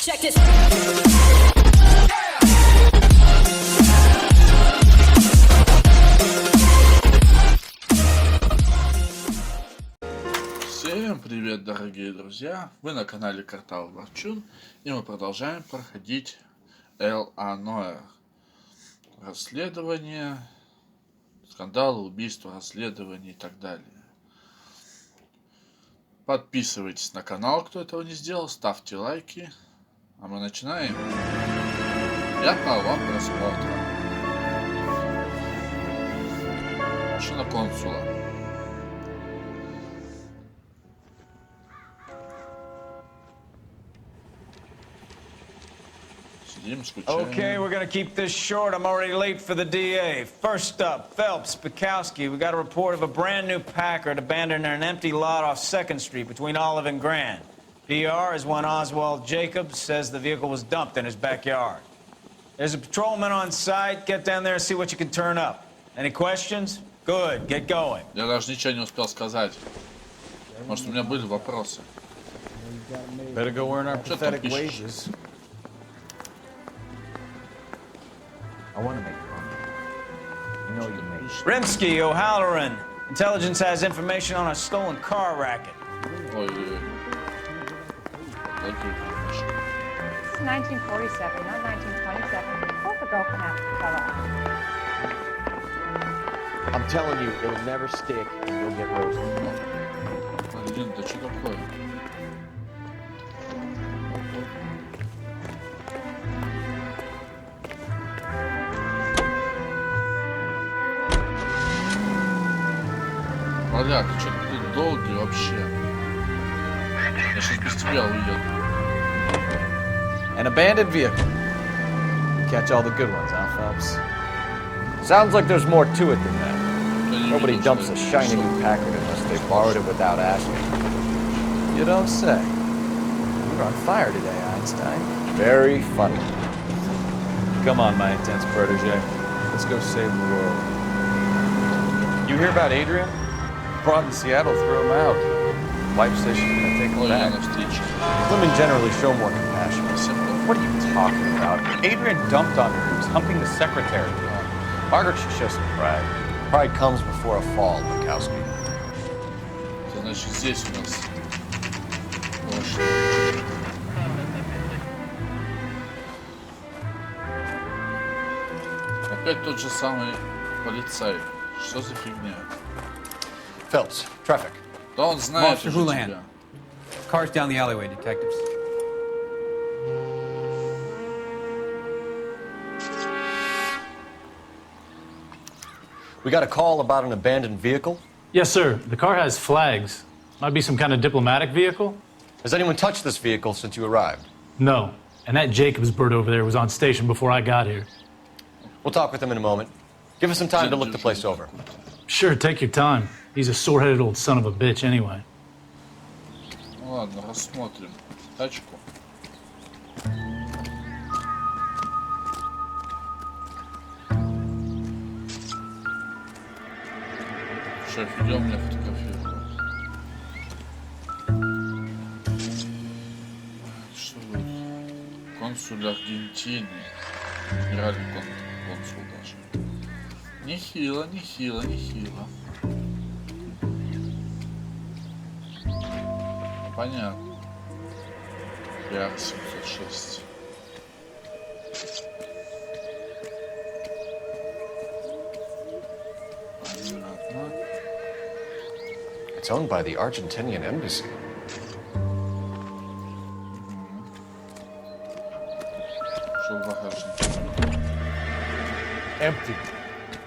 Check it. Всем привет, дорогие друзья! Вы на канале Картавый Ворчун, и мы продолжаем проходить L.A.Noire. Расследование, скандалы, убийства, расследования и так далее. Подписывайтесь на канал, кто этого не сделал, ставьте лайки. А мы начинаем. Приятного вам просмотра. Машина консула. Сидим, скучаем. Okay, we're gonna keep this short. I'm already late for the DA. First up, Phelps, Bukowski. We got a report of a brand new Packard abandoned in an empty lot off 2nd Street between Olive and Grand. PR is one Oswald Jacobs says the vehicle was dumped in his backyard. There's a patrolman on site. Get down there and see what you can turn up. Any questions? Good, get going. Я даже ничего не успел сказать. Может, у меня были вопросы. Better go earn our Что там pathetic пишешь? wages. I want to make money. You know you make. Rimsky, O'Halloran. Intelligence has information on a stolen car racket. Ой-ой-ой. It's 1947, not 1927. Of course a girl can ask a fella out. I'm telling you, it'll never stick, and you'll get roasted. Блин, да что такое? Валя, ты что ты долгий вообще? Я сейчас без тебя уеду. An abandoned vehicle. Catch all the good ones, huh, Phelps? Sounds like there's more to it than that. Я не Nobody видел, dumps что a это shiny что. new Packard unless they borrowed it without asking. You don't say. You were on fire today, Einstein. Very funny. Come on, my intense protege. Let's go save the world. You hear about Adrian? Brought in Seattle, threw him out. Wife says she's gonna take him Ой, я back. на встрече. Women generally show more compassion. What are you talking about? Adrian dumped on her. He was humping the secretary. Margaret should show some pride. Pride comes before a fall, Bukowski. Это значит здесь у нас. Лошадь. Опять тот же самый полицай. Что за фигня? Phelps, traffic. Да он знает Officer уже Houlihan. тебя. Cars down the alleyway, detectives. We got a call about an abandoned vehicle. Yes, sir. The car has flags. Might be some kind of diplomatic vehicle? Has anyone touched this vehicle since you arrived? No. And that Jacobs bird over there was on station before I got here. We'll talk with him in a moment. Give us some time to look the place over. Sure, take your time. He's a sore-headed old son of a bitch anyway. Ну ладно, рассмотрим тачку. Шеф, идем мне фотографировать. Что вот? Консуль Аргентины. Генеральный консул даже. Нехило, нехило, нехило. Понятно. PR 706. Понятно. It's owned by the Argentinian embassy. Что в багажнике? Empty.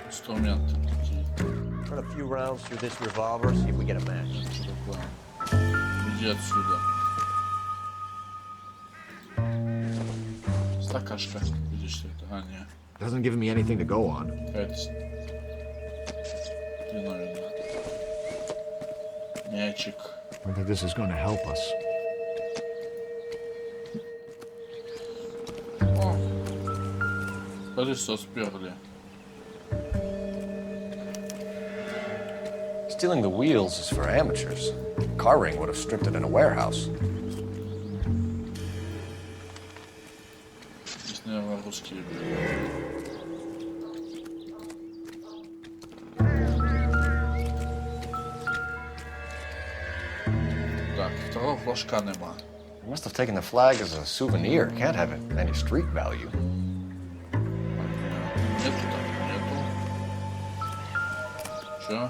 Инструменты какие-то. Run a few rounds through this revolver, see if we get a match. Что такое? Иди отсюда. Стакашка. Видишь, что это? А, не. Doesn't give me anything to go on. Какая-то длинновина. Мячик. I don't think this is going to help us. О, колесо сперли. Stealing the wheels is for amateurs. Car ring would have stripped it in a warehouse. японские. Так, второго флажка нема. They must have taken the flag as a souvenir. Can't have any street value. Нету так, нету. Чё?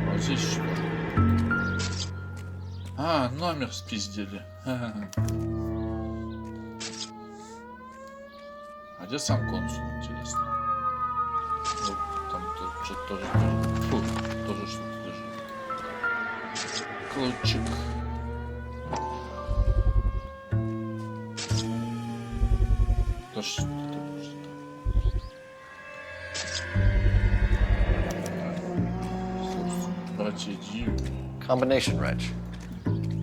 Вот здесь что? А, номер спиздили. А где сам консул, интересно? Вот там что-то тоже. Фу, тоже что-то лежит. Ключик. Да что это? Братья Ди. Combination wrench.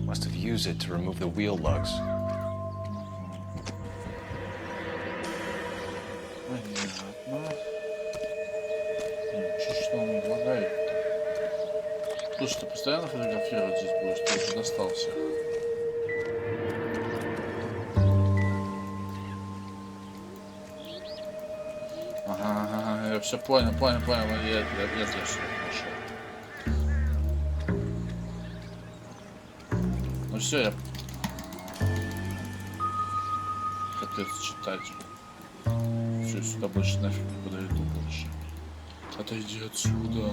Must have used it to remove the wheel lugs. Понятно. Что он предлагает-то? Слушай, ты постоянно фотографировать здесь будешь? Ты уже достал всех. Ага, я все понял. Я нашел. Ну все, я... Капец, читать. Все, сюда больше нафиг не подойду больше. Отойди отсюда.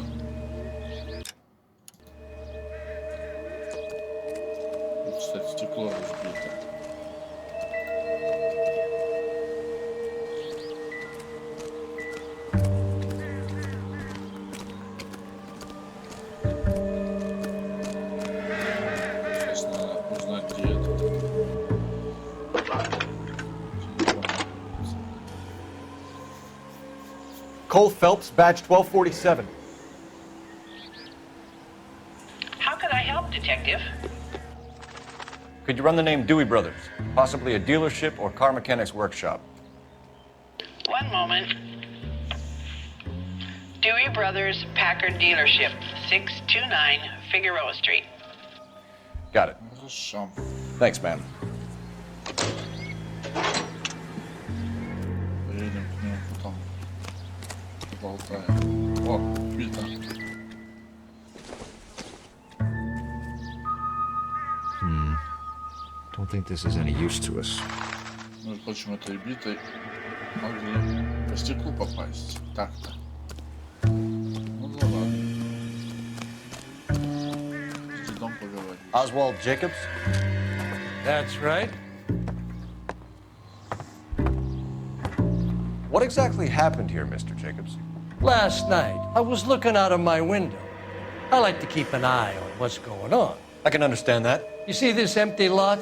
Вот, кстати, стекло разбито. Сейчас надо узнать, где это. Cole Phelps, badge 1247. How can I help, Detective? Could you run the name Dewey Brothers? Possibly a dealership or car mechanics workshop. One moment. Dewey Brothers Packard Dealership, 629 Figueroa Street. Got it. Хорошо. Thanks, man. Поедем к нему потом. Поболтаем. О, бита. Don't think this is any use to us. Ну и прочим, этой битой могли по стеклу попасть. Так-то. Ну да ладно. С дедом поговорить. Oswald Jacobs? That's right. What exactly happened here, Mr. Jacobs? Last night, I was looking out of my window. I like to keep an eye on what's going on. I can understand that. You see this empty lot?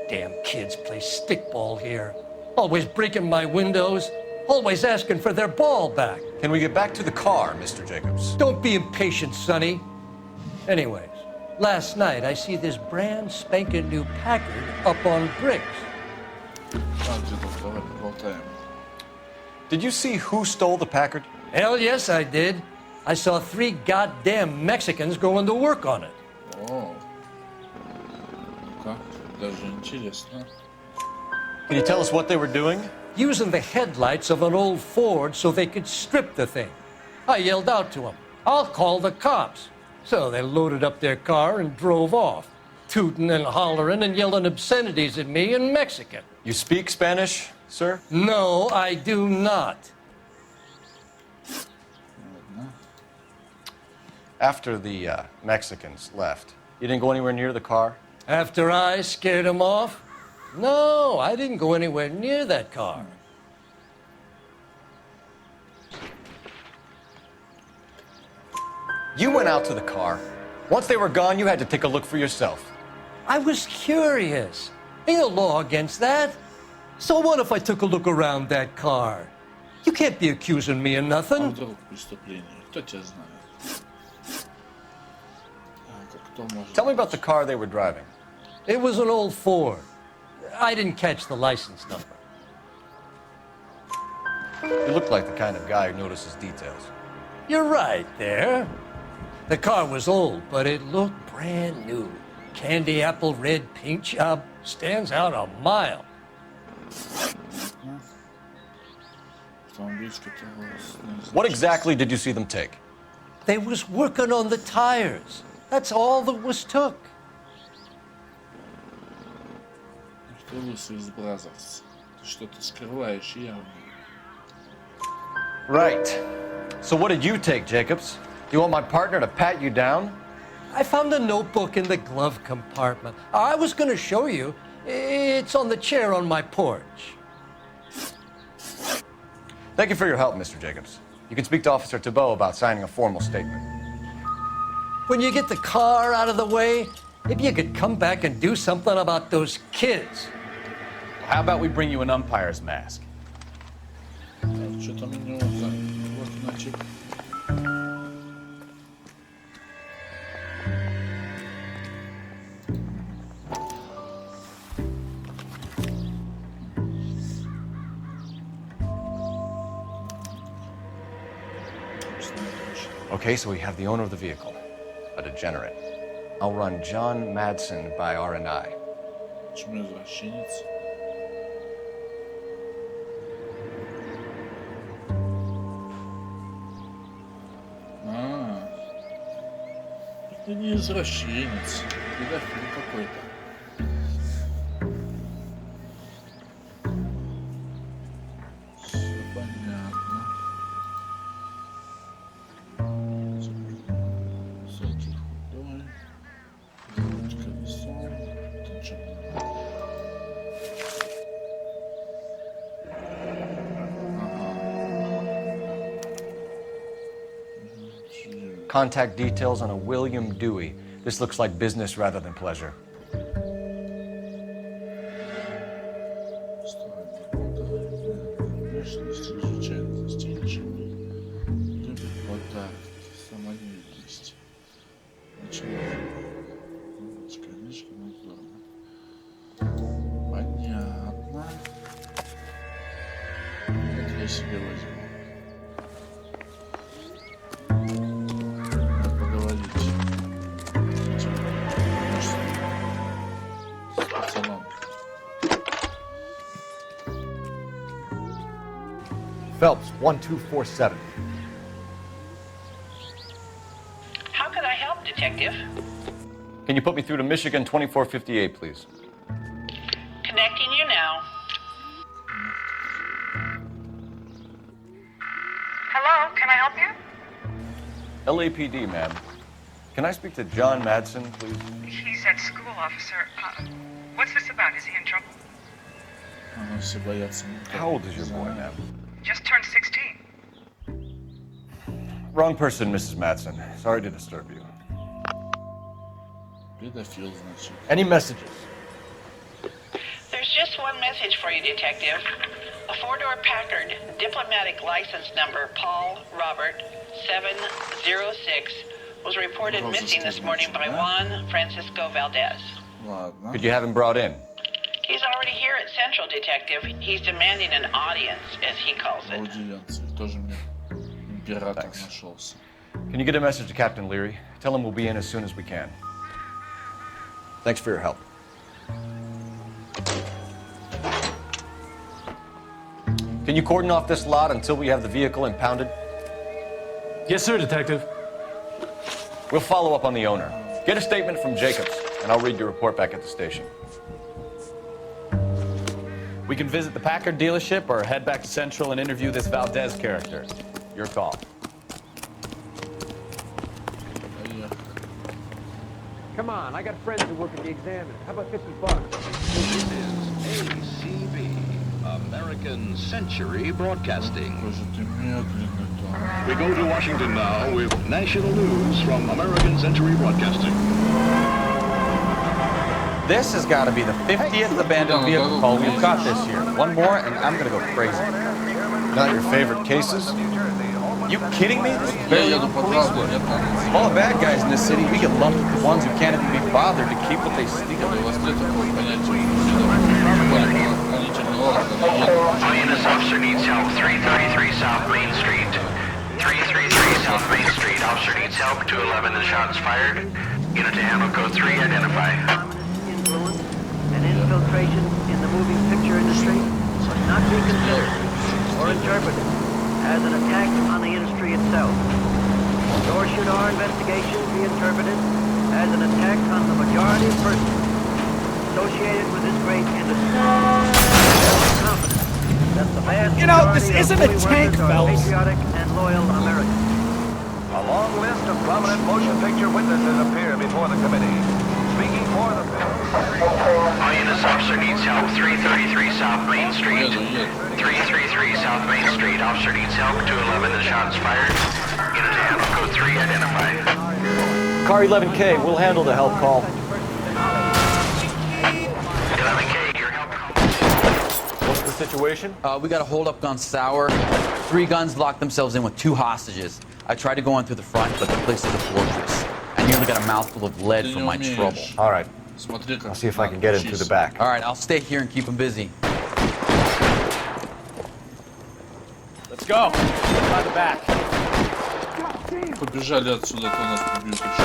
Damn kids play stickball here. Always breaking my windows, always asking for their ball back. Can we get back to the car, Mr. Jacobs? Don't be impatient, Sonny. Anyways, last night I see this brand spanking new Packard up on bricks. А, дедок, давай поболтаем. Did you see who stole the Packard? Hell yes, I did. I saw 3 goddamn Mexicans going to work on it. О. Ну-ка, даже интересно. Can you tell us what they were doing? Using the headlights of an old Ford so they could strip the thing. I yelled out to them, "I'll call the cops." So they loaded up their car and drove off, tooting and hollering and yelling obscenities at me in Mexican. You speak Spanish, sir? No, I do not. After the Mexicans left, you didn't go anywhere near the car? After I scared them off? No, I didn't go anywhere near that car. You went out to the car. Once they were gone, you had to take a look for yourself. I was curious. Ain't no law against that. So what if I took a look around that car? You can't be accusing me of А nothing. вдруг преступление? Кто тебя знает? Так, а кто может... Tell me about the car they were driving. It was an old Ford. I didn't catch the license number. You look like the kind of guy who notices details. You're right there. The car was old, but it looked brand new. Candy apple red paint job, Stands out a mile. What exactly did you see them take? They was working on the tires. That's all that was took. Ты лысый из Бразерс. Ты что-то скрываешь явно. Right. So what did you take, Jacobs? You want my partner to pat you down? I found a notebook in the glove compartment. I was going to show you. It's on the chair on my porch. Thank you for your help, Mr. Jacobs. You can speak to Officer Thibault about signing a formal statement. When you get the car out of the way, maybe you could come back and do something about those kids. How about we bring you an umpire's mask? Что-то мне вот иначе. Okay, so we have the owner of the vehicle, a degenerate. I'll run John Madsen by R&I. Почему извращенец? Это не извращенец, педофил какой-то. Все понятно. Сзади худой, руль колесом. Тут что? Contact details on a William Dewey. This looks like business rather than pleasure. Внешность изучает застенчивый, любит подарки, самонадеянность. Начинает. Конечно, надзорно. Понятно. Это я себе возьму. Надо поговорить с пацаном. Phelps, 1247. How can I help, Detective? Can you put me through to Michigan 2458, please? Connecting you now. Hello, can I help you? LAPD, ma'am. Can I speak to John Madsen, please? He's at school, officer. What's this about? Is he in trouble? Ага, все боятся. How old is your boy, ma'am? Just turned 16. Wrong person, Mrs. Madsen. Sorry to disturb you. Педофил, значит. Any messages? There's just one message for you, Detective. A four-door Packard, diplomatic license number Paul Robert 706, was reported missing this morning by Juan Francisco Valdez. Ладно. Could you have him brought in? He's already here at Central, Detective. He's demanding an audience, as he calls it. Аудиенции. Тоже мне император Thanks. нашелся. Can you get a message to Captain Leary? Tell him we'll be in as soon as we can. Thanks for your help. Can you cordon off this lot until we have the vehicle impounded? Yes, sir, Detective. We'll follow up on the owner. Get a statement from Jacobs, and I'll read your report back at the station. We can visit the Packard dealership or head back to Central and interview this Valdez character. Your call. Поехали. Come on, I got friends who work at the Examiner. How about $50? This is ACB, American Century Broadcasting. Какой же ты медленный, Том. We go to Washington now with national news from American Century Broadcasting. This has got to be the 50th abandoned vehicle call we've got this year. One more, and I'm going to go crazy. Not your favorite cases? You kidding me? This is Я barely еду even по police правде, work. нет надо. Of all the bad guys in this city, we get lumped with the ones who can't even be bothered to keep what they steal. У вас нет такого понятия, более правоохранительный орган. This officer needs help. 333 South Main Street. 333 South Main Street. Officer needs help. 211 and shots fired. Unit to handle code 3. Identify. Я infiltration in the moving picture industry must not be considered or interpreted as an attack on the industry itself. Nor should our investigation be interpreted as an attack on the majority of persons associated with this great industry. I'm confident that the vast majority of movie workers are patriotic and loyal Americans. A long list of prominent motion picture witnesses appear before the committee. Speaking for the film. All units, officer needs help. 333 South Main Street. 333 South Main Street. Officer needs help. 211, the shots fired. Unit to handle code 3 identified. Car 11K, we'll handle the help call. 11K, your help call. What's the situation? We got a hold-up gone sour. 3 guns locked themselves in with 2 hostages. I tried to go in through the front, but the place is a fortress. I nearly got a mouthful of lead from my trouble. All right. I'll see if I can get him through the back. All right, I'll stay here and keep him busy. Let's go. By the back. Побежали отсюда, то нас прибьют еще.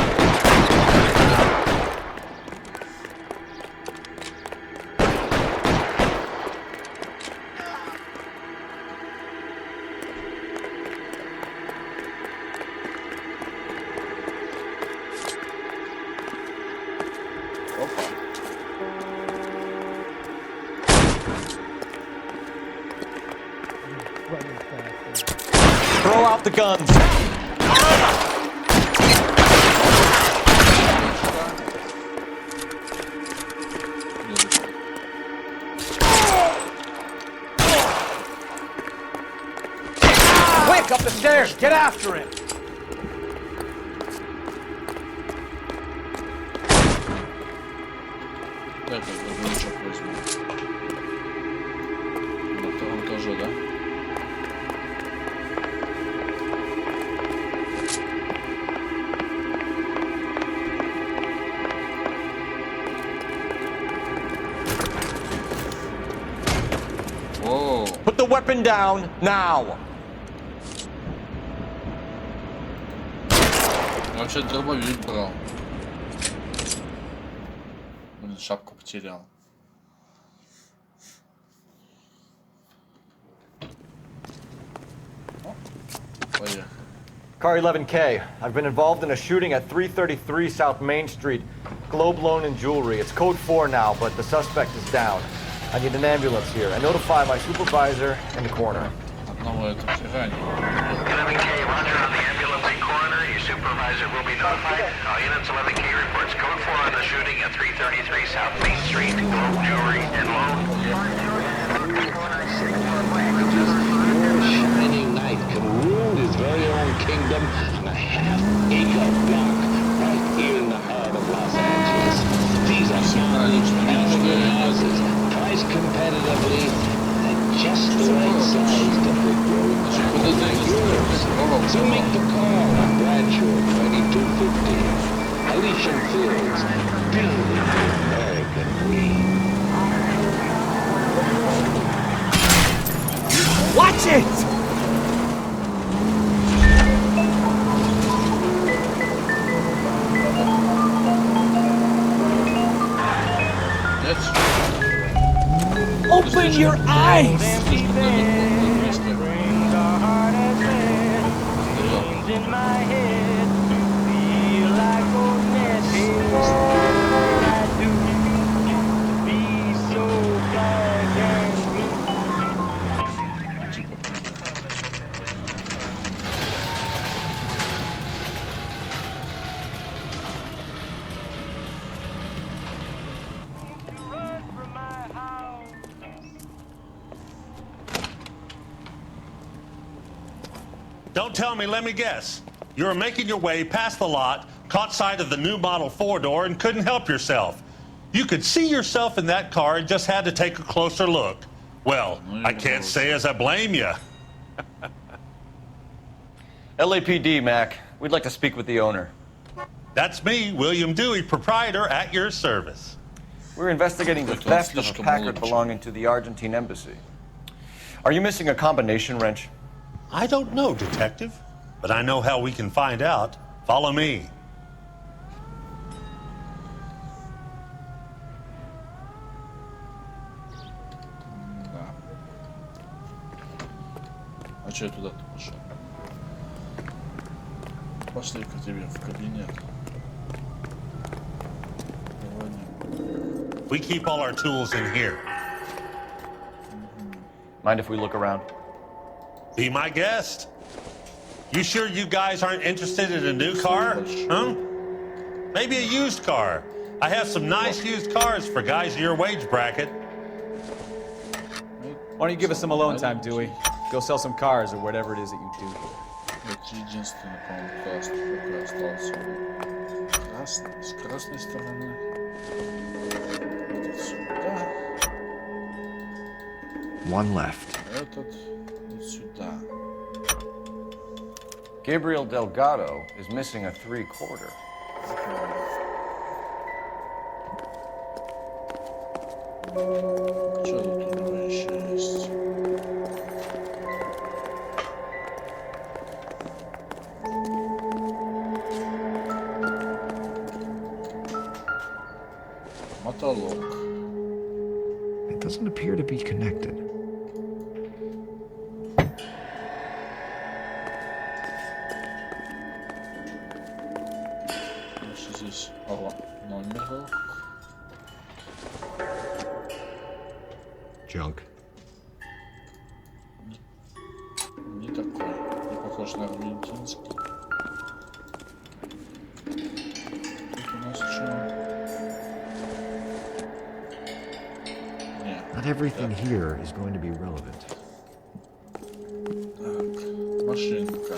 Throw out the guns. Quick, up the stairs! Get after him! Дай как грузовичок возьму. На втором этаже, да? Put the weapon down now. Я вообще дробовик брал. Блин, шапку потерял. Поехали. Car 11K, I've been involved in a shooting at 333 South Main Street. Globe Loan and Jewelry. It's code 4 now, but the suspect is down. I need an ambulance here. I notify my supervisor in the corner. Одного это ранее. 11K, roger on the ambulance and coroner. Your supervisor will be notified. All units, 11K reports code 4 on the shooting at 333 South Main Street. Globe Jewelry and Loan. Your shining knight can rule his very own kingdom on a half-acre block right here in the heart of Los Angeles. These are large, beautiful houses, priced competitively at just the right size to fit growing families like yours. So make the call on Bradshaw 2250. Elysian Fields, building the American dream. Watch it! Open your eyes! Don't tell me, let me guess. You were making your way past the lot, caught sight of the new model 4-door, and couldn't help yourself. You could see yourself in that car and just had to take a closer look. Well, I can't say as I blame you. LAPD, Mac. We'd like to speak with the owner. That's me, William Dewey, proprietor, at your service. We're investigating the theft of a Packard belonging to the Argentine embassy. Are you missing a combination wrench? I don't know, Detective, but I know how we can find out. Follow me. что я туда-то пошел? Пошли к тебе в кабинет. We keep all our tools in here. Mind if we look around? Be my guest. You sure you guys aren't interested in a new car? Huh? Maybe a used car. I have some nice used cars for guys in your wage bracket. Why don't you give us some alone time, Dewey? Go sell some cars or whatever it is that you do here. Это единственный, по-моему, класс, пока остался. Красный, с красной стороны. Этот сюда. One left. Этот вот сюда. Gabriel Delgado is missing a 3/4. Что тут у него еще есть? Мотолог. It doesn't appear to be connected. Здесь номер был. Junk. Не такой. Не похож на аргентинский. Тут у нас что? Not everything here is going to be relevant. Так, машинка.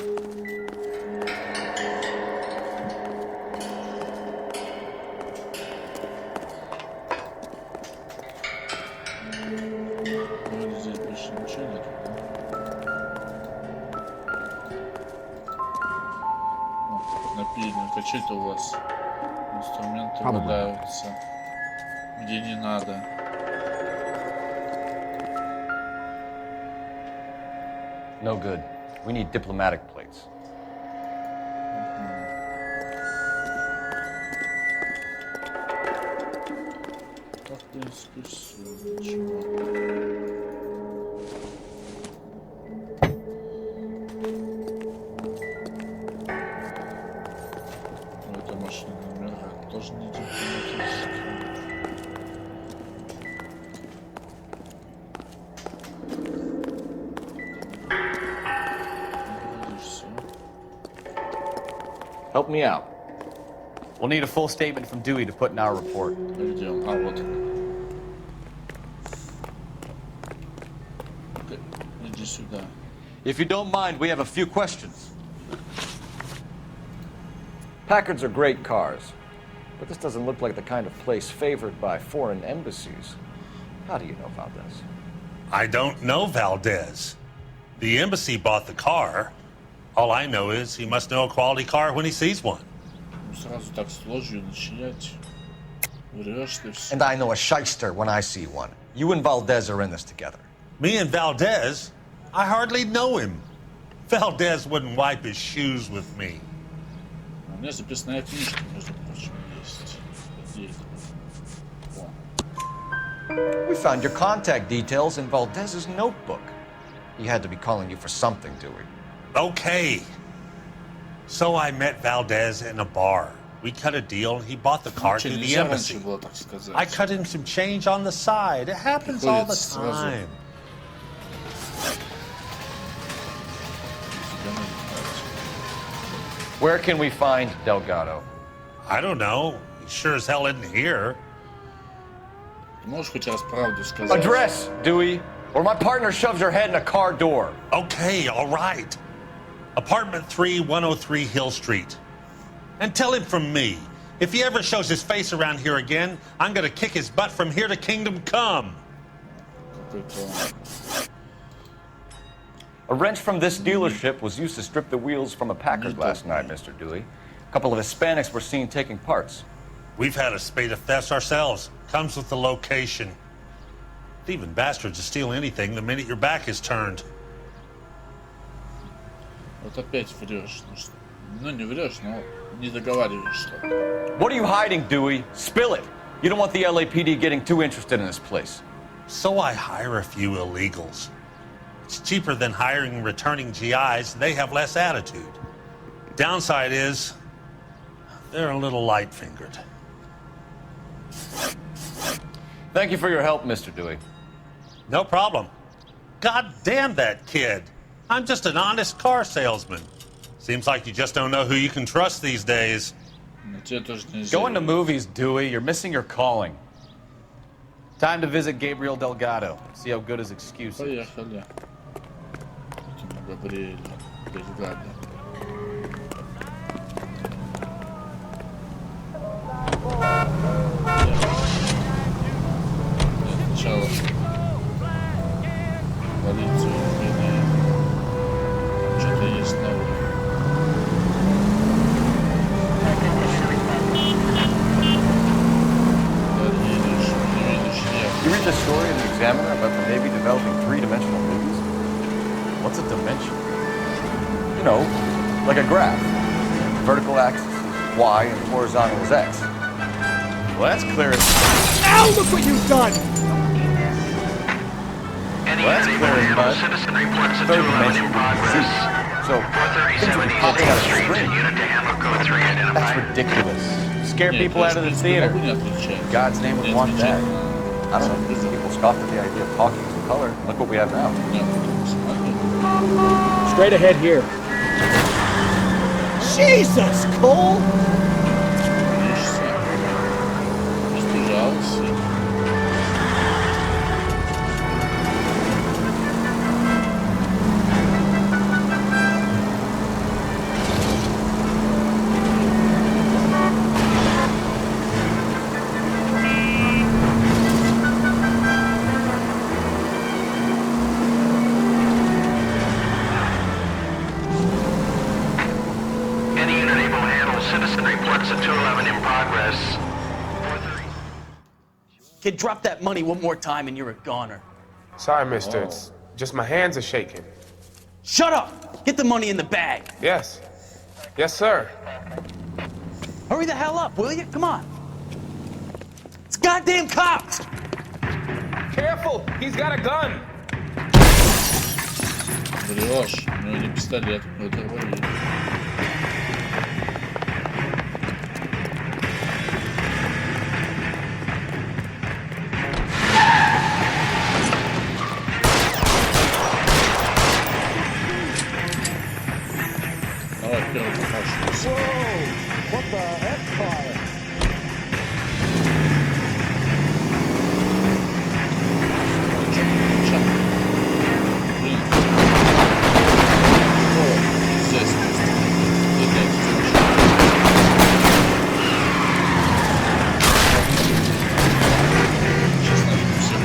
Вроде здесь больше ничего нет. Напильник. А что это у вас? Инструменты валяются. Где не надо. No good. We need diplomatic plates. Так, в принципе, все. Ничего. Эта машина номера тоже не дипломатическая. Help me out. We'll need a full statement from Dewey to put in our report. Где он? А, вот. Иди сюда. If you don't mind, we have a few questions. Packards are great cars, but this doesn't look like the kind of place favored by foreign embassies. How do you know Valdez? I don't know Valdez. The embassy bought the car. All I know is he must know a quality car when he sees one. Сразу так с ложью начинать. Врешь ты все. And I know a shyster when I see one. You and Valdez are in this together. Me and Valdez? I hardly know him. Valdez wouldn't wipe his shoes with me. У меня записная книжка, между прочим, есть. Где это? We found your contact details in Valdez's notebook. He had to be calling you for something, Dewey. Okay. So I met Valdez in a bar. We cut a deal and he bought the car through the embassy. I cut him some change on the side. It happens all the time. Where can we find Delgado? I don't know. He sure as hell isn't here. Можешь хоть раз правду сказать? Address, Dewey, or my partner shoves her head in a car door. Okay, all right. Apartment 3, 103 Hill Street. And tell him from me, if he ever shows his face around here again, I'm gonna kick his butt from here to Kingdom Come. A wrench from this dealership was used to strip the wheels from a Packard last night, Mr. Dewey. A couple of Hispanics were seen taking parts. We've had a spate of thefts ourselves. Comes with the location. Thieving bastards to steal anything the minute your back is turned. Вот опять врешь. Ну не врешь, но не договариваешь что-то. What are you hiding, Dewey? Spill it. You don't want the LAPD getting too interested in this place. So I hire a few illegals. It's cheaper than hiring returning GIs. They have less attitude. Downside is they're a little light-fingered. Thank you for your help, Mr. Dewey. No problem. God damn that kid. I'm just an honest car salesman. Seems like you just don't know who you can trust these days. Going to movies, Dewey. You're missing your calling. Time to visit Gabriel Delgado. See how good his excuse is. Поехали. Габриэль Дельгадо. Сначала полицию гоняет. Что-то есть новое. You read the story in the Examiner about the Navy developing three-dimensional movies? What's a dimension? You know, like a graph. Vertical axis is Y and horizontal is X. Well, that's clear as... Ow, look what you've done! Well, that's clear as mud. Citizen reports a Third 211 in dimension. progress. So, things 437 will be East popping out 8th of the Street. screen. Unit to handle code 3 identified. That's ridiculous. Scare people out of the theater. God's name would want that. I don't know. People scoffed at the idea of talking in color. Look what we have now. Straight ahead here. Jesus, Cole! Any unit able to handle citizen reports a 211 in progress. 430. Kid, drop that money one more time and you're a goner. Sorry, mister. It's just my hands are shaking. Shut up! Get the money in the bag. Yes. Yes, sir. Hurry the hell up, will you? Come on. It's goddamn cops! Careful! He's got a gun! Врешь, у него не пистолет, это говорит. Давай, первый попавшийся. What the heck, fire? Блин. О, здесь. Сейчас надо все.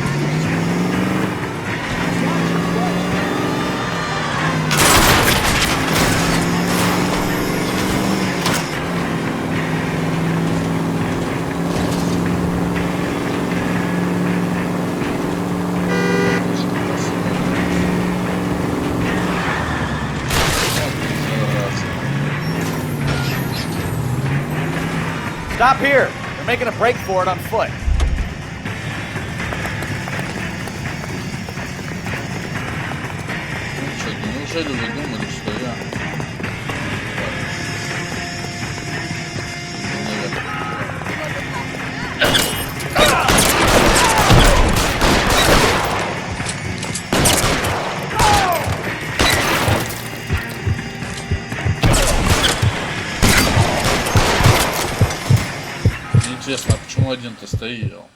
Stop here. They're making a break for it on foot. Неужели вы думали, что я... Интересно, а почему один-то стоял?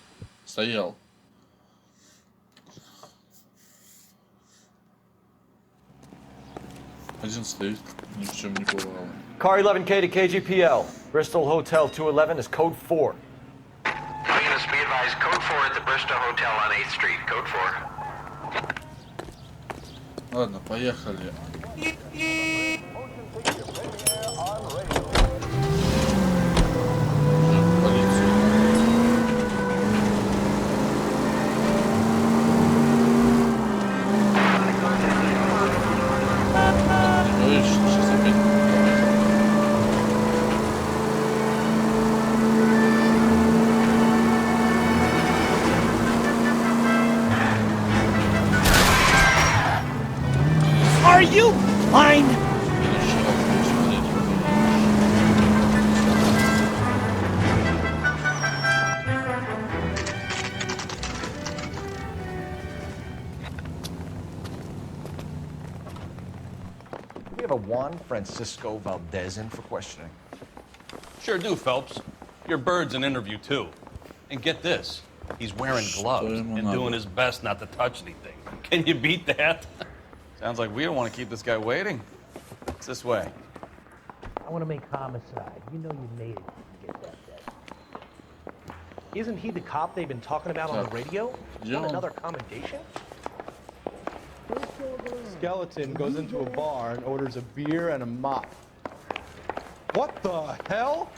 Один стоит, ни в чем не бывало. Car 11K to KGPL. Bristol Hotel 211 is code 4. All units be advised, code 4 at the Bristol Hotel on 8th Street. Code 4. Ладно, поехали. Alpha 1 Francisco Valdez in for questioning? Sure do, Phelps. Your bird's an interview, too. And get this, he's wearing gloves and doing his best not to touch anything. Can you beat that? Sounds like we don't want to keep this guy waiting. It's this way. I want to make homicide. You know you made it if you get that dead. Isn't he the cop they've been talking about on the radio? Want another commendation? Skeleton goes into a bar and orders a beer and a mop. What the hell?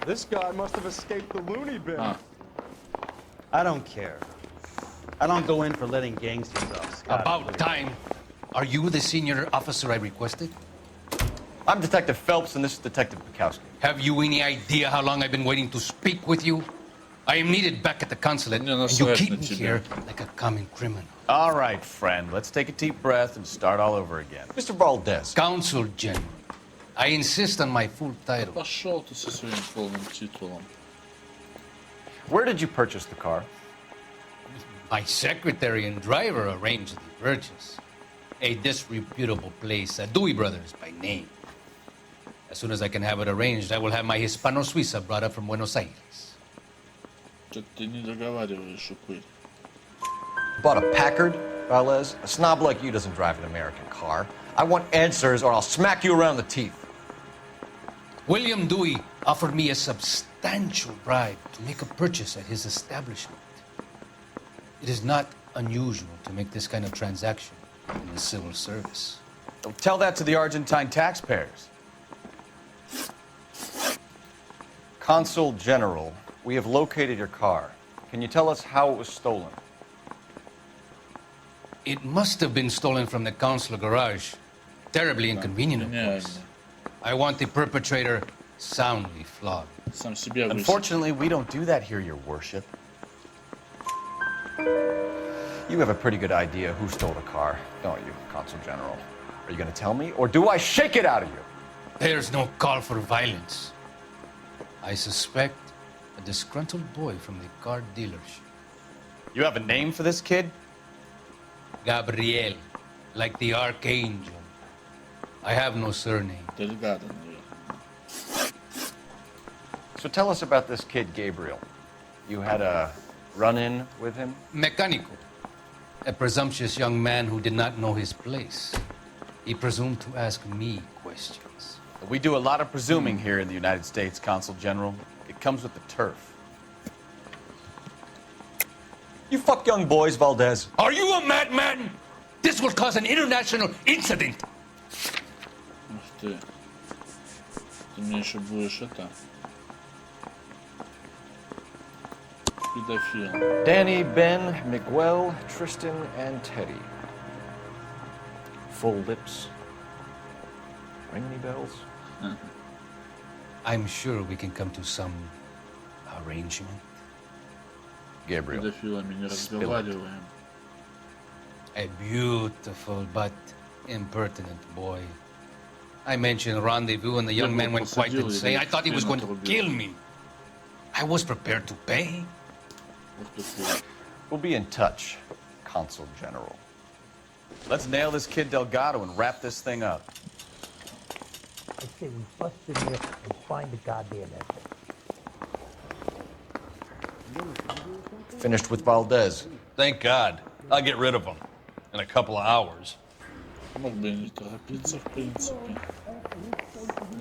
This guy must have escaped the loony bin. I don't care. I don't go in for letting gangsters off scot-free. About time. Are you the senior officer I requested? I'm Detective Phelps, and this is Detective Bukowski. Have you any idea how long I've been waiting to speak with you? I am needed back at the consulate, and you keep me here like a common criminal. All right, friend. Let's take a deep breath and start all over again. Mr. Valdez. Consul General. I insist on my full title. Пошел ты со своим полным титулом. Where did you purchase the car? My secretary and driver arranged the purchase. A disreputable place, Dewey Brothers by name. As soon as I can have it arranged, I will have my Hispano Suiza brought up from Buenos Aires. Ты не договариваешь, упырь. Bought a Packard, Valdez? A snob like you doesn't drive an American car. I want answers or I'll smack you around the teeth. William Dewey offered me a substantial bribe to make a purchase at his establishment. It is not unusual to make this kind of transaction in the civil service. Don't tell that to the Argentine taxpayers. Consul General, we have located your car. Can you tell us how it was stolen? It must have been stolen from the consular garage. Terribly inconvenient, of course. I want the perpetrator soundly flogged. Unfortunately, we don't do that here, Your Worship. You have a pretty good idea who stole the car, don't you, Consul General? Are you going to tell me, or do I shake it out of you? There's no call for violence. I suspect a disgruntled boy from the car dealership. You have a name for this kid? Gabriel, like the archangel. I have no surname. So tell us about this kid, Gabriel. You had a run-in with him? Mecánico. A presumptuous young man who did not know his place. He presumed to ask me questions. We do a lot of presuming here in the United States, Consul General. It comes with the turf. You fuck young boys, Valdez. Are you a madman? This will cause an international incident. Ух ты. Ты мне еще будешь это... Педофил. Danny, Ben, Miguel, Tristan, and Teddy. Full lips. Ring any bells? I'm sure we can come to some arrangement. Gabriel. Педофилами не разговариваем. A beautiful but impertinent boy. I mentioned rendezvous and the young man went quite insane. I thought he was going to kill me. I was prepared to pay. We'll be in touch, Consul General. Let's nail this kid Delgado and wrap this thing up. I say we bust in here and find the goddamn exit. Finished with Valdez. Thank God. I'll get rid of him in a couple of hours. Мог бы не торопиться, в принципе.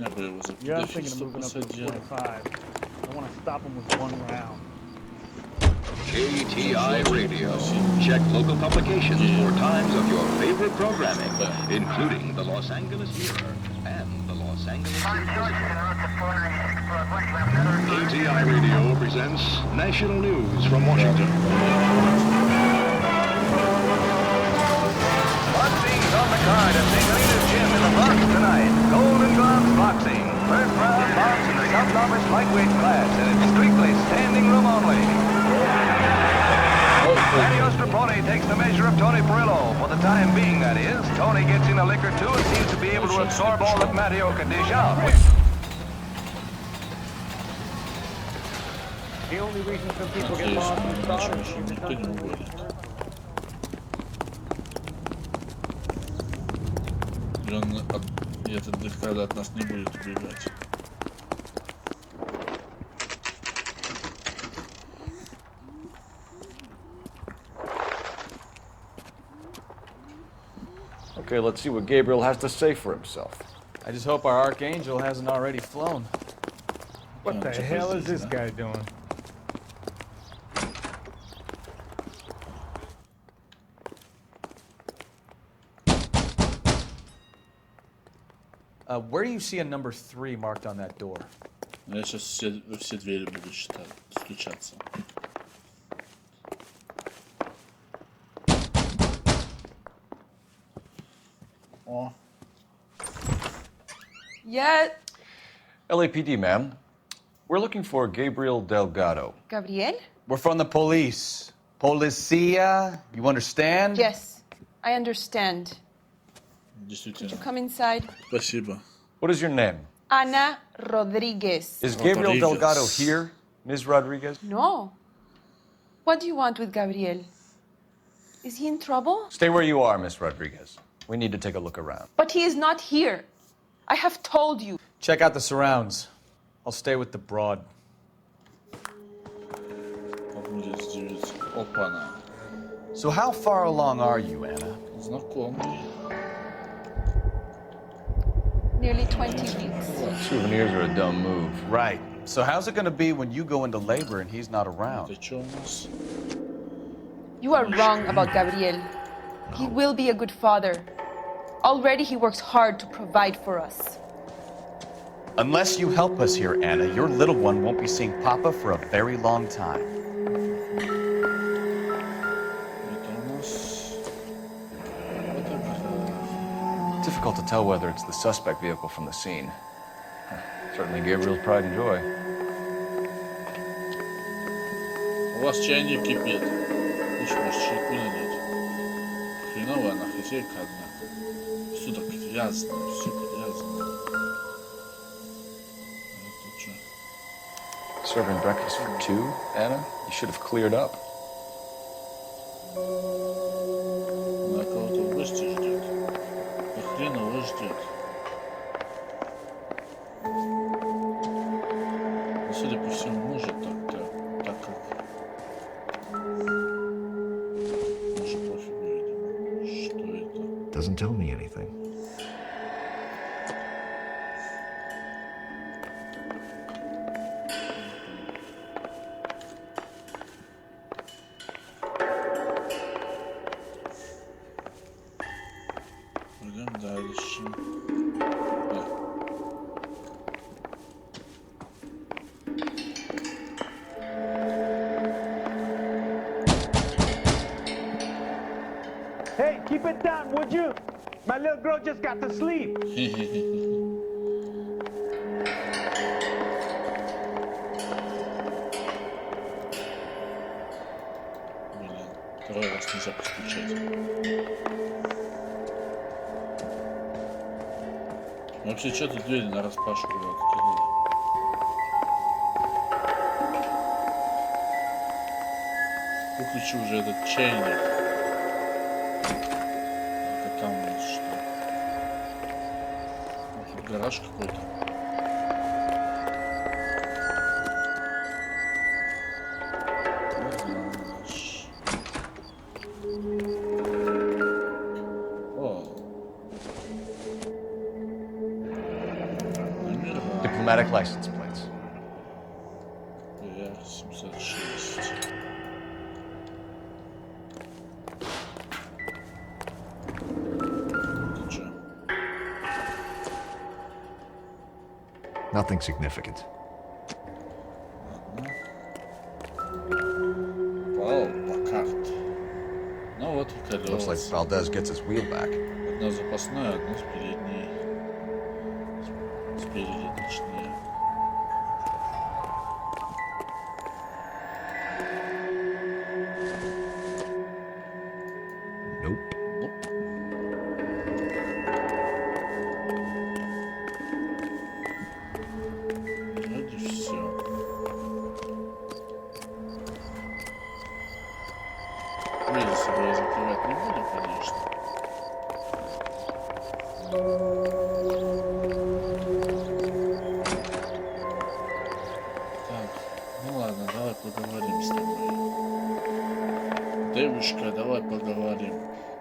Я бы его за Yeah, I'm thinking of педофильство moving up to посадил. 45. I want to stop him with one round. KTI Radio. Check local publications for times of your favorite programming, including the Los Angeles Mirror and the Los Angeles Inquisitor. KTI Radio presents national news from Washington. Boxing's on the card at St. Rita's Gym in the Bronx tonight. Golden Gloves Boxing. First round box in the sub-novice lightweight class, and it's strictly standing room only. Matty Ostraponi takes the measure of Tony Perillo. For the time being, that is. Tony gets in a lick or two and seems to be able to absorb all that Matteo can dish out. The only reason some people get lost in thought is because it doesn't work. И этот дыхкада от нас не будет убегать. Okay, let's see what Gabriel has to say for himself. I just hope our Archangel hasn't already flown. What the hell is this guy doing? Where do you see a number 3 marked on that door? Я сейчас все двери буду стучаться. О. Yeah. LAPD, ma'am. We're looking for Gabriel Delgado. Gabriel? We're from the police. Policia, you understand? Yes, I understand. Действительно. Could you come inside? Спасибо. What is your name? Ana Rodriguez. Is Gabriel Delgado here, Ms. Rodriguez? No. What do you want with Gabriel? Is he in trouble? Stay where you are, Ms. Rodriguez. We need to take a look around. But he is not here. I have told you. Check out the surrounds. I'll stay with the broad. So how far along are you, Anna? Nearly 20 weeks. Souvenirs are a dumb move. Right. So how's it going to be when you go into labor and he's not around? You are wrong about Gabriel. He will be a good father. Already he works hard to provide for us. Unless you help us here, Anna, your little one won't be seeing Papa for a very long time. Difficult to tell whether it's the suspect vehicle from the scene. Certainly Gabriel's pride and joy. У вас чайник кипит. Уж может чайку налить. Хреновая она хозяйка одна. Все так грязно, все грязно. Это что? Serving breakfast for 2, Anna? You should have cleared up. Она кого-то в гости ждет. Хрен его ждет. Но, судя по всему, может так как... Может, пофигу, видимо. Что это? Doesn't tell me anything. Идем дальше. Hey, keep it down, would you? My little girl just got to sleep. Блин, второй раз нельзя постучать. Вообще, что тут двери нараспашку открыли? Выключи уже этот чайник. Так, а там у нас что? Тут гараж какой-то. Diplomatic license plates. Я 706. Это что? Nothing significant. Вау, по карте. Ну вот и колеса. Looks like Valdez gets his wheel back. Одна запасная, одна с передней. Спереди точнее. Nope. Вроде все.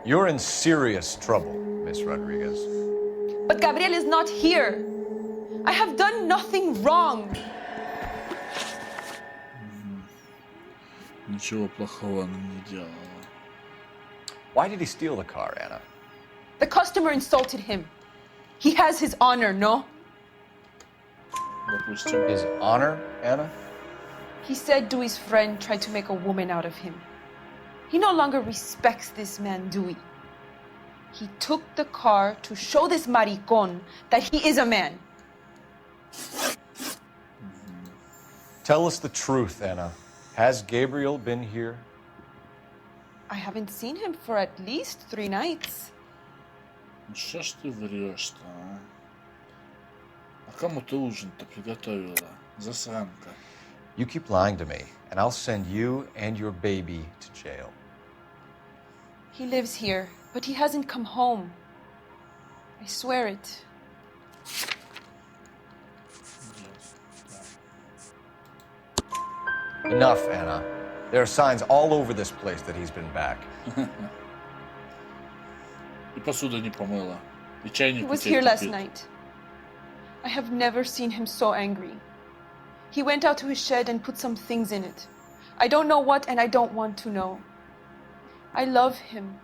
You're in serious trouble, Miss Rodriguez. But Gabriel is not here. I have done nothing wrong. Ничего плохого она не делала. Why did he steal the car, Anna? The customer insulted him. He has his honor, no? His honor, Anna? He said Dewey's friend tried to make a woman out of him. He no longer respects this man, Dewey. He took the car to show this maricón that he is a man. Tell us the truth, Anna. Has Gabriel been here? I haven't seen him for at least 3 nights. Что ж ты врешь-то, а? А кому ты ужин-то приготовила? Засранка. You keep lying to me, and I'll send you and your baby to jail. He lives here, but he hasn't come home. I swear it. Enough, Anna. There are signs all over this place that he's been back. И посуду не помыла. И чайник He was here last night. I have never seen him so angry. He went out to his shed and put some things in it. I don't know what, and I don't want to know. I love him.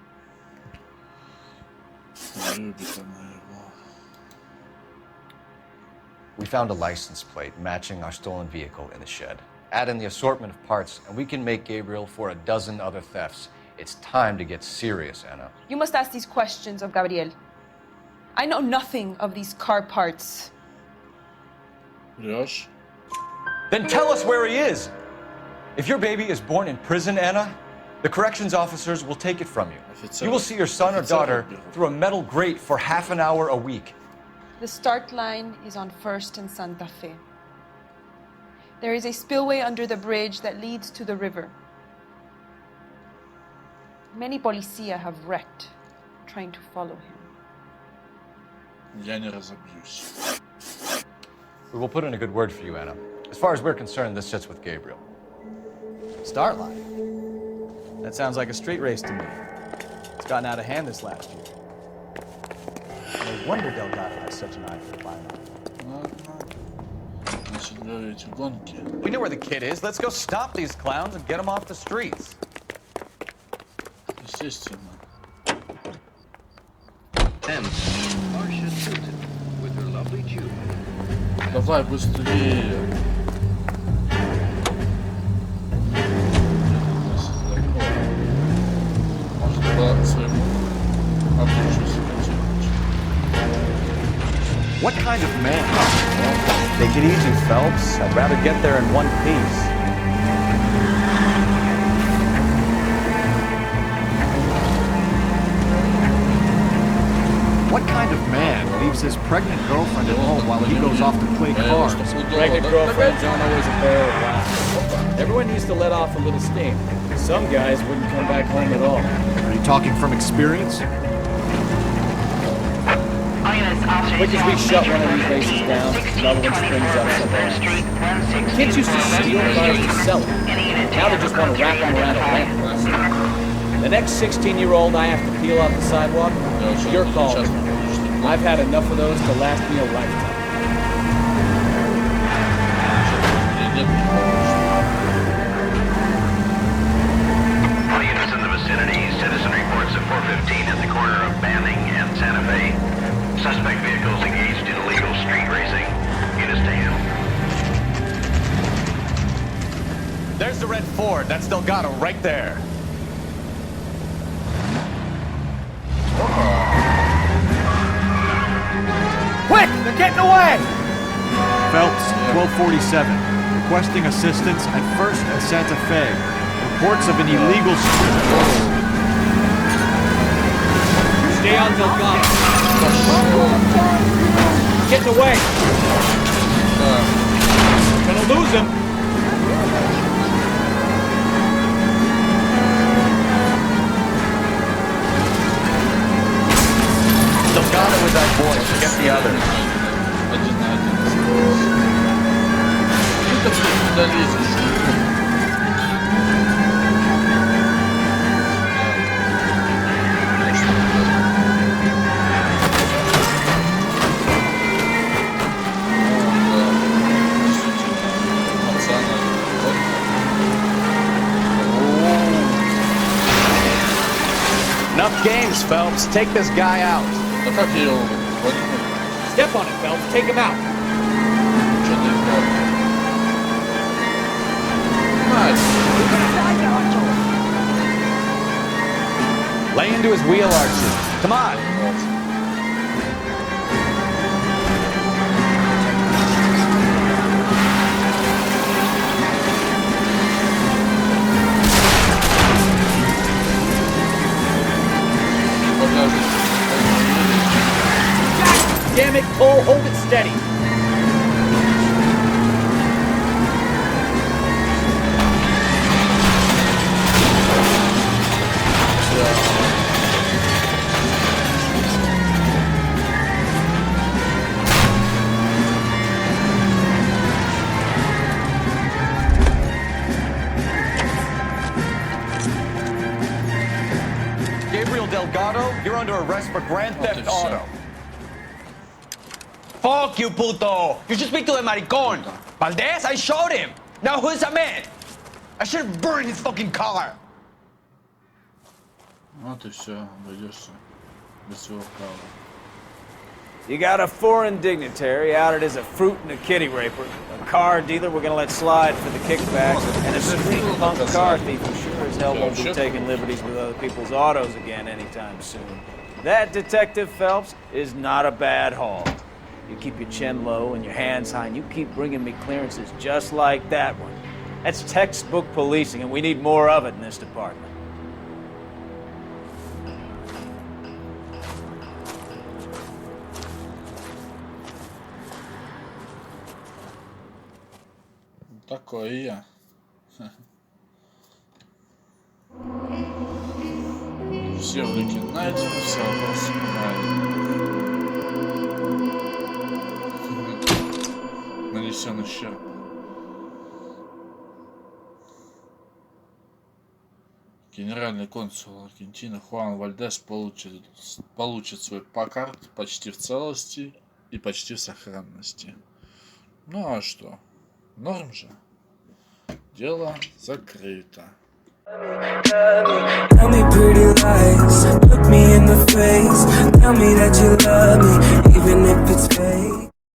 We found a license plate matching our stolen vehicle in the shed. Add in the assortment of parts, and we can make Gabriel for a dozen other thefts. It's time to get serious, Anna. You must ask these questions of Gabriel. I know nothing of these car parts. Врешь? Then tell us where he is! If your baby is born in prison, Anna, the corrections officers will take it from you. You will see your son or daughter through a metal grate for half an hour a week. The start line is on 1st and Santa Fe. There is a spillway under the bridge that leads to the river. Many policia have wrecked trying to follow him. Я не разобьюсь. We will put in a good word for you, Anna. As far as we're concerned, this sits with Gabriel. Start line? That sounds like a street race to me. It's gotten out of hand this last year. No wonder Delgado has such an eye for violence. Значит, говорите, гонки. We know where the kid is. Let's go stop these clowns and get them off the streets. Естественно. And Marcia Tilton with her lovely Jude. Давай быстрее. Может, по своему оружию сопротивлять. What kind of man? Take it easy, Phelps. I'd rather get there in one piece. What kind of man leaves his pregnant girlfriend at home while he goes off to play cards? Pregnant girlfriends aren't always a bear of wrath. Everyone needs to let off a little steam. Some guys wouldn't come back home at all. Are you talking from experience? Quick as we shut one of these races down, another one springs up somewhere else. Kids used to steal cars and sell them. Now they just want to wrap them around a lamp. The next 16-year-old I have to peel off the sidewalk, your call. I've had enough of those to last me a lifetime. All units in the vicinity, citizen reports at 415 at the corner of Banning and Santa Fe. Suspect vehicles engaged in illegal street racing. Units to handle. There's the red Ford. That's Delgado right there. Quick! They're getting away! Phelps, 1247. Requesting assistance at 1st and Santa Fe. Reports of an illegal... Stay on Delgado. Getting away. Gonna lose him. Delgado with that boy. Forget the others. Phelps. Take this guy out. Step on it, Phelps. Take him out. Lay into his wheel arches. Come on. Damn it, Cole, hold it steady. Gabriel Delgado, you're under arrest for grand theft auto. Fuck you, puto! You should speak to the maricon. Valdez, I showed him. Now who's a man? I should have burned his fucking car. Вот и все, обойдешься без всего права. You got a foreign dignitary outed as a fruit and a kitty raper, a car dealer we're gonna let slide for the kickbacks, and a street punk car thief who sure as hell won't be taking liberties with other people's autos again anytime soon. That, Detective Phelps, is not a bad haul. You keep your chin low and your hands high, and you keep bringing me clearances just like that one. That's textbook policing, and we need more of it in this department. Такой и я. Все улики найдены, все вопросы нанесен ущерб. Генеральный консул Аргентины Хуан Вальдес получит свой пакарт почти в целости и почти в сохранности. Ну а что? Норм же. Дело закрыто. Tell me pretty lies, look me in the face. Tell me that you love me, even if it's fake.